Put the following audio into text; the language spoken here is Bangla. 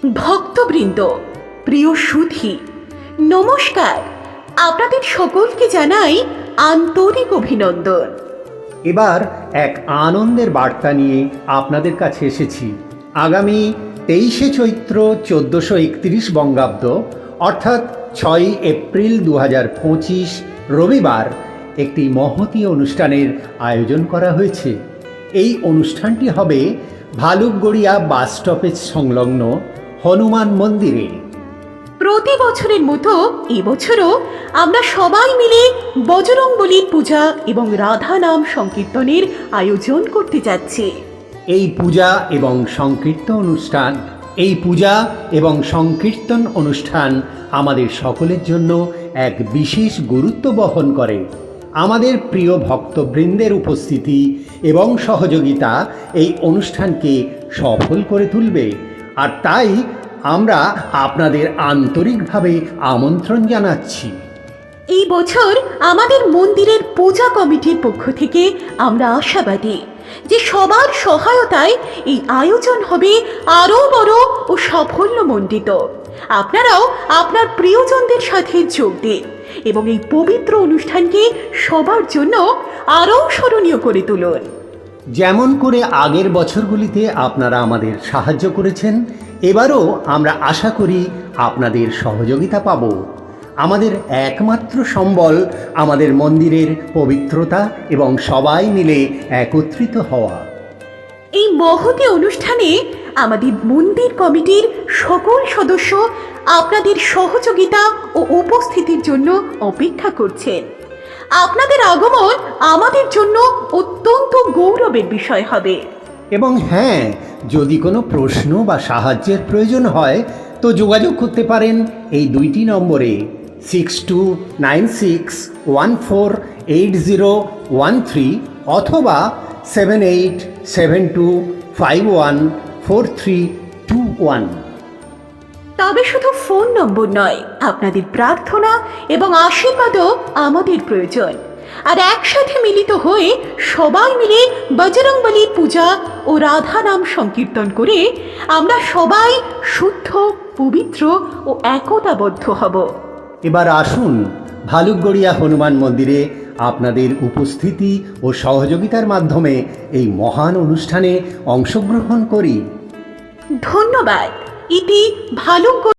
ভক্তবৃন্দ, প্রিয় সুধী, নমস্কার। আপনাদের সকলকে জানাই আন্তরিক অভিনন্দন। এবার এক আনন্দের বার্তা নিয়ে আপনাদের কাছে এসেছি। আগামী 23শে চৈত্র 1431 বঙ্গাব্দ অর্থাৎ 6ই এপ্রিল 2025 রবিবার একটি মহতী অনুষ্ঠানের আয়োজন করা হয়েছে। এই অনুষ্ঠানটি হবে ভালুকগড়িয়া বাস স্টপেজ সংলগ্ন হনুমান মন্দিরে। প্রতি বছরের মতো এবছরও আমরা সবাই মিলে বজরংবলীর পূজা এবং রাধা নাম সংকীর্তনের আয়োজন করতে যাচ্ছি। এই পূজা এবং সংকীর্তন অনুষ্ঠান আমাদের সকলের জন্য এক বিশেষ গুরুত্ব বহন করে। আমাদের প্রিয় ভক্তবৃন্দের উপস্থিতি এবং সহযোগিতা এই অনুষ্ঠানকে সফল করে তুলবে, আর তাই আমরা আপনাদের আন্তরিকভাবে আমন্ত্রণ জানাচ্ছি। এই বছর আমাদের মন্দিরের পূজা কমিটির পক্ষ থেকে আমরা আশাবাদী যে সবার সহায়তায় এই আয়োজন হবে আরও বড় ও সাফল্যমণ্ডিত। আপনারাও আপনার প্রিয়জনদের সাথে যোগ দিন এবং এই পবিত্র অনুষ্ঠানকে সবার জন্য আরও স্মরণীয় করে তুলুন। যেমন করে আগের বছরগুলিতে আপনারা আমাদের সাহায্য করেছেন, এবারও আমরা আশা করি আপনাদের সহযোগিতা পাব। আমাদের একমাত্র সম্বল আমাদের মন্দিরের পবিত্রতা এবং সবাই মিলে একত্রিত হওয়া। এই মহতী অনুষ্ঠানে আমাদের মন্দির কমিটির সকল সদস্য আপনাদের সহযোগিতা ও উপস্থিতির জন্য অপেক্ষা করছেন। আপনাদের আগমন আমাদের জন্য অত্যন্ত গৌরবের বিষয় হবে। এবং হ্যাঁ, যদি কোনো প্রশ্ন বা সাহায্যের প্রয়োজন হয় তো যোগাযোগ করতে পারেন এই দুইটি নম্বরে 6296148013 অথবা 7872514321। তবে শুধু ফোন নম্বর নয়, আপনাদের প্রার্থনা এবং আশীর্বাদও আমাদের প্রয়োজন। আর একসাথে মিলিত হয়ে সবাই মিলে বজরংবলীর পূজা ও রাধা নাম সংকীর্তন করে আমরা সবাই শুদ্ধ, পবিত্র ও একতাবদ্ধ হব। এবার আসুন ভালুকগড়িয়া হনুমান মন্দিরে আপনাদের উপস্থিতি ও সহযোগিতার মাধ্যমে এই মহান অনুষ্ঠানে অংশগ্রহণ করি। ধন্যবাদ। ইতি ভালুকগড়িয়া।